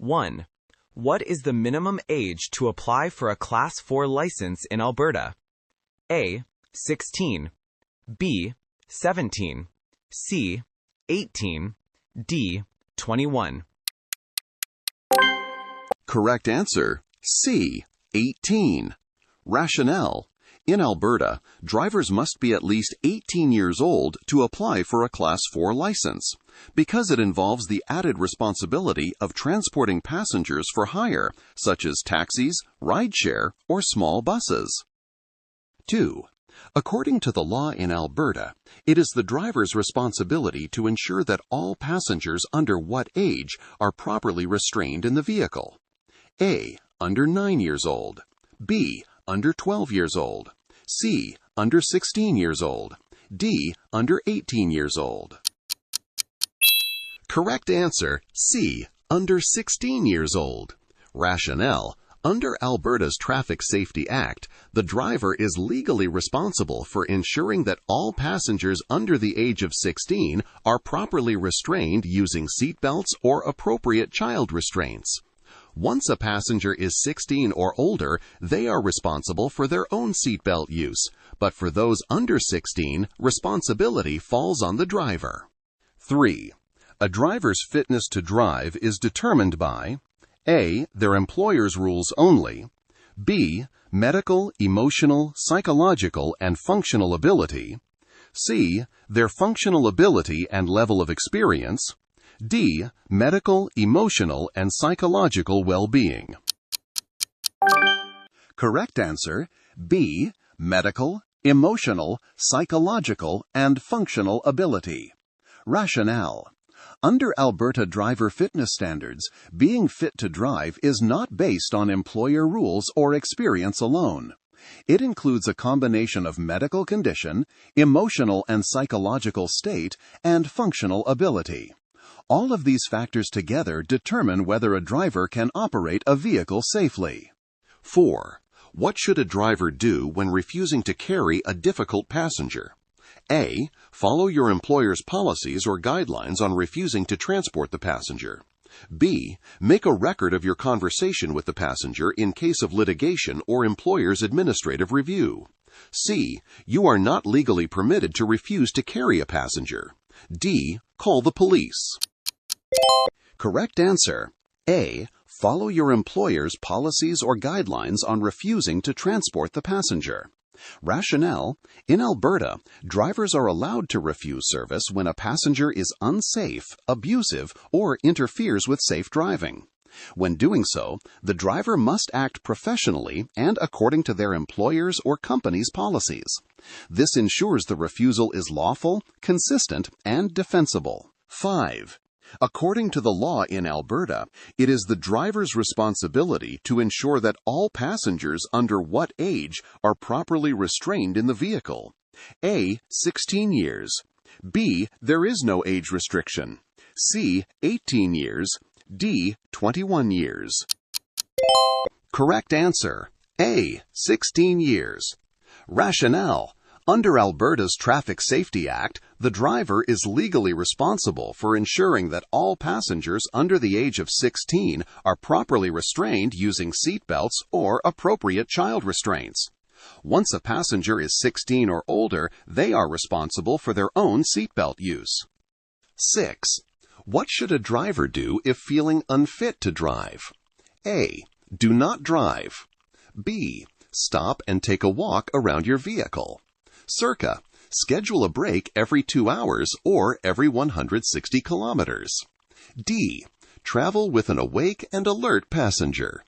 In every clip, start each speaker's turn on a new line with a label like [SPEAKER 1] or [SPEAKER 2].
[SPEAKER 1] 1. What is the minimum age to apply for a Class 4 license in Alberta? A. 16. B. 17. C. 18. D. 21.
[SPEAKER 2] Correct answer, C. 18. Rationale. In Alberta, drivers must be at least 18 years old to apply for a Class 4 license, because it involves the added responsibility of transporting passengers for hire, such as taxis, rideshare, or small buses. 2. According to the law in Alberta, it is the driver's responsibility to ensure that all passengers under what age are properly restrained in the vehicle? A. Under 9 years old. B. Under 12 years old. C. Under 16 years old. D. Under 18 years old. Correct answer, C. Under 16 years old. Rationale. Under Alberta's Traffic Safety Act, the driver is legally responsible for ensuring that all passengers under the age of 16 are properly restrained using seat belts or appropriate child restraints. Once a passenger is 16 or older, they are responsible for their own seatbelt use, but for those under 16, responsibility falls on the driver. 3. A driver's fitness to drive is determined by A. Their employer's rules only. B. Medical, emotional, psychological, and functional ability. C. Their functional ability and level of experience. D. Medical, emotional, and psychological well-being. Correct answer, B. Medical, emotional, psychological, and functional ability. Rationale. Under Alberta driver fitness standards, being fit to drive is not based on employer rules or experience alone. It includes a combination of medical condition, emotional and psychological state, and functional ability. All of these factors together determine whether a driver can operate a vehicle safely. 4. What should a driver do when refusing to carry a difficult passenger? A. Follow your employer's policies or guidelines on refusing to transport the passenger. B. Make a record of your conversation with the passenger in case of litigation or employer's administrative review. C. You are not legally permitted to refuse to carry a passenger. D. Call the police. Correct answer, A. Follow your employer's policies or guidelines on refusing to transport the passenger. Rationale. In Alberta, drivers are allowed to refuse service when a passenger is unsafe, abusive, or interferes with safe driving. When doing so, the driver must act professionally and according to their employer's or company's policies. This ensures the refusal is lawful, consistent, and defensible. 5. According to the law in Alberta, it is the driver's responsibility to ensure that all passengers under what age are properly restrained in the vehicle? A. 16 years. B. There is no age restriction. C. 18 years. D. 21 years. Correct answer, A. 16 years. Rationale. Under Alberta's Traffic Safety Act, the driver is legally responsible for ensuring that all passengers under the age of 16 are properly restrained using seat belts or appropriate child restraints. Once a passenger is 16 or older, they are responsible for their own seatbelt use. 6. What should a driver do if feeling unfit to drive? A. Do not drive. B. Stop and take a walk around your vehicle. Circa. Schedule a break every 2 hours or every 160 kilometers. D. Travel with an awake and alert passenger.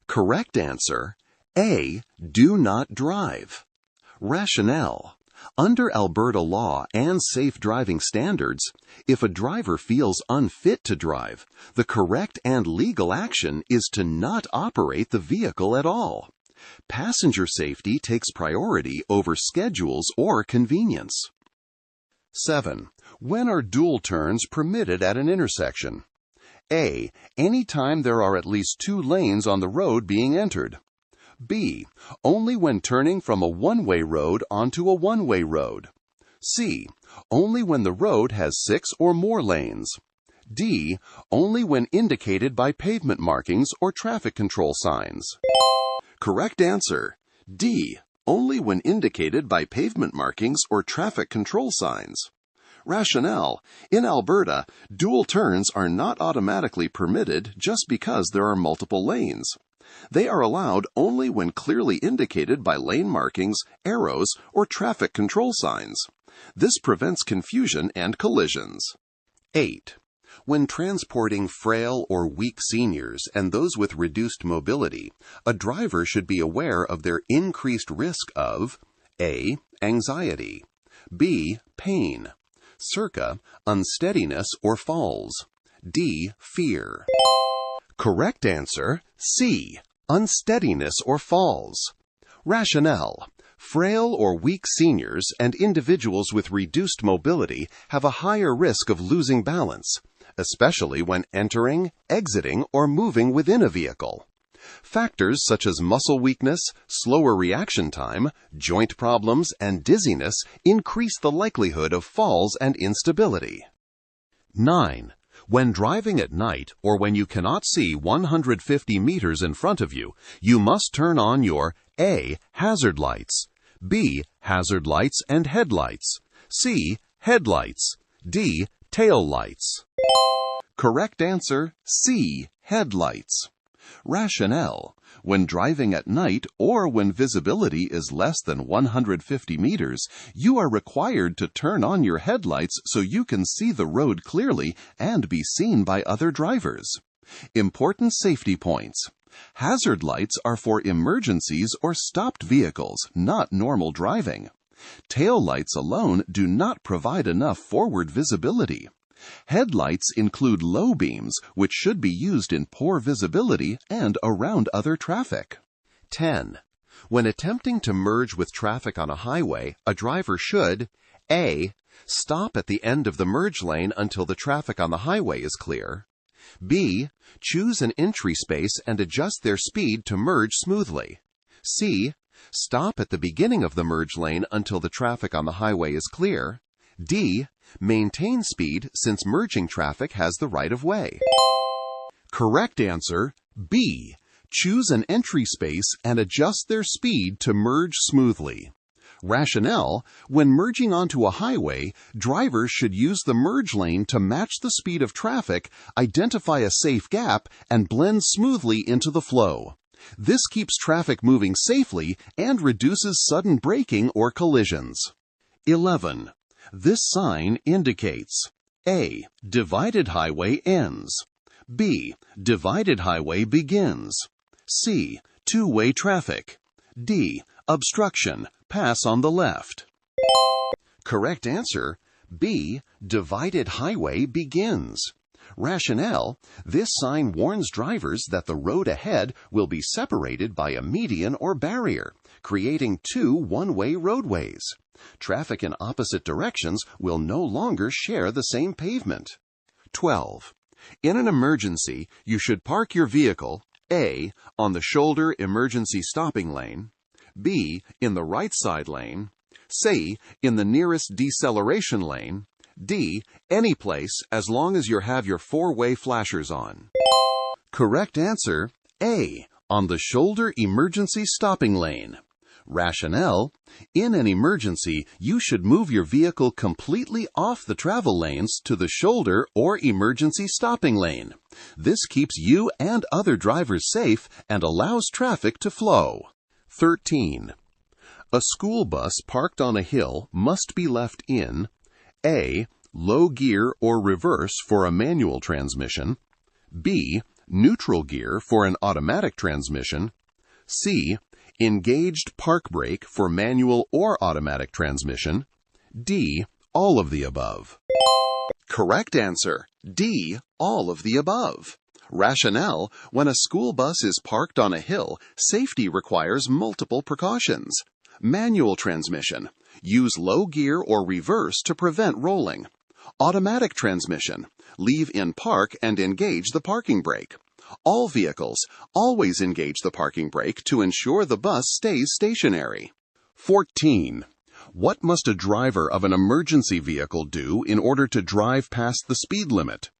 [SPEAKER 2] Correct answer, A. Do not drive. Rationale. Under Alberta law and safe driving standards, if a driver feels unfit to drive, the correct and legal action is to not operate the vehicle at all. Passenger safety takes priority over schedules or convenience. 7. When are dual turns permitted at an intersection? A. Anytime there are at least 2 lanes on the road being entered. B. Only when turning from a one-way road onto a one-way road. C. Only when the road has 6 or more lanes. D. Only when indicated by pavement markings or traffic control signs. Correct answer. D. Only when indicated by pavement markings or traffic control signs. Rationale: in Alberta, dual turns are not automatically permitted just because there are multiple lanes. They are allowed only when clearly indicated by lane markings, arrows, or traffic control signs. This prevents confusion and collisions. 8. When transporting frail or weak seniors and those with reduced mobility, a driver should be aware of their increased risk of A. Anxiety, B. Pain, circa unsteadiness or falls, D. Fear. Correct answer, C. Unsteadiness or falls. Rationale: frail or weak seniors and individuals with reduced mobility have a higher risk of losing balance, especially when entering, exiting, or moving within a vehicle. Factors such as muscle weakness, slower reaction time, joint problems, and dizziness increase the likelihood of falls and instability. 9. When driving at night or when you cannot see 150 meters in front of you, you must turn on your A. Hazard lights, B. Hazard lights and headlights, C. Headlights, D. Tail lights. Correct answer, C. Headlights. Rationale: when driving at night or when visibility is less than 150 meters, you are required to turn on your headlights so you can see the road clearly and be seen by other drivers. Important safety points: hazard lights are for emergencies or stopped vehicles, not normal driving. Tail lights alone do not provide enough forward visibility. Headlights include low beams, which should be used in poor visibility and around other traffic. 10. When attempting to merge with traffic on a highway, a driver should A. Stop at the end of the merge lane until the traffic on the highway is clear, B. Choose an entry space and adjust their speed to merge smoothly, C. Stop at the beginning of the merge lane until the traffic on the highway is clear, D. Maintain speed since merging traffic has the right of way. Correct answer, B. Choose an entry space and adjust their speed to merge smoothly. Rationale: when merging onto a highway, drivers should use the merge lane to match the speed of traffic, identify a safe gap, and blend smoothly into the flow. This keeps traffic moving safely and reduces sudden braking or collisions. 11. This sign indicates A. Divided highway ends, B. Divided highway begins, C. Two-way traffic, D. Obstruction, pass on the left. Correct answer, B. Divided highway begins. Rationale: this sign warns drivers that the road ahead will be separated by a median or barrier, creating two one-way roadways. Traffic in opposite directions will no longer share the same pavement. 12. In an emergency, you should park your vehicle A. on the shoulder emergency stopping lane, B. in the right side lane, C. in the nearest deceleration lane, D. any place as long as you have your four-way flashers on. Correct answer, A. on the shoulder emergency stopping lane. Rationale: in an emergency, you should move your vehicle completely off the travel lanes to the shoulder or emergency stopping lane. This keeps you and other drivers safe and allows traffic to flow. 13. A school bus parked on a hill must be left in A. low gear or reverse for a manual transmission, B. neutral gear for an automatic transmission, C. engaged park brake for manual or automatic transmission, D. all of the above. Correct answer, D. all of the above. Rationale: when a school bus is parked on a hill, safety requires multiple precautions. Manual transmission: use low gear or reverse to prevent rolling. Automatic transmission: leave in park and engage the parking brake. All vehicles always engage the parking brake to ensure the bus stays stationary. 14. What must a driver of an emergency vehicle do in order to drive past the speed limit?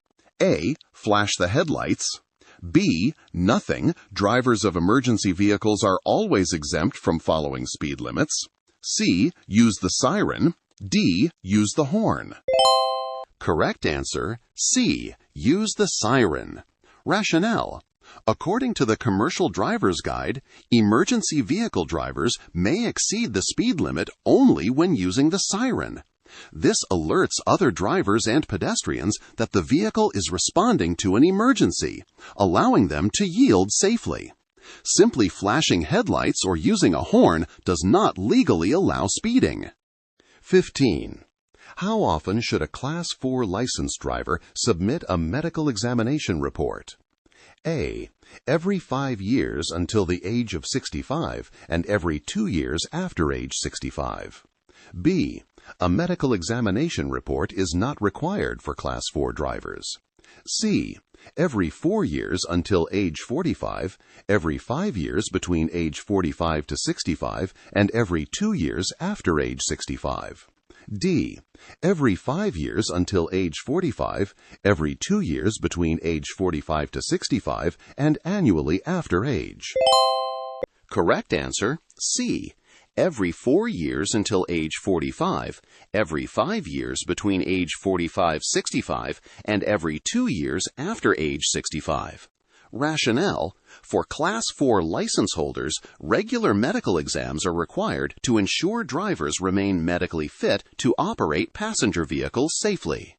[SPEAKER 2] A. Flash the headlights. B. Nothing. Drivers of emergency vehicles are always exempt from following speed limits. C. Use the siren. D. Use the horn. Correct answer, C. Use the siren. Rationale. According to the Commercial Driver's Guide, emergency vehicle drivers may exceed the speed limit only when using the siren. This alerts other drivers and pedestrians that the vehicle is responding to an emergency, allowing them to yield safely. Simply flashing headlights or using a horn does not legally allow speeding. 15. How often should a Class 4 licensed driver submit a medical examination report? A. Every 5 years until the age of 65 and every 2 years after age 65. B. A medical examination report is not required for Class 4 drivers. C. Every 4 years until age 45, every 5 years between age 45 to 65, and every 2 years after age 65. D. Every 5 years until age 45, every 2 years between age 45 to 65, and annually after age. Correct answer, C. Every 4 years until age 45, every 5 years between age 45-65, and every 2 years after age 65. Rationale: for Class 4 license holders, regular medical exams are required to ensure drivers remain medically fit to operate passenger vehicles safely.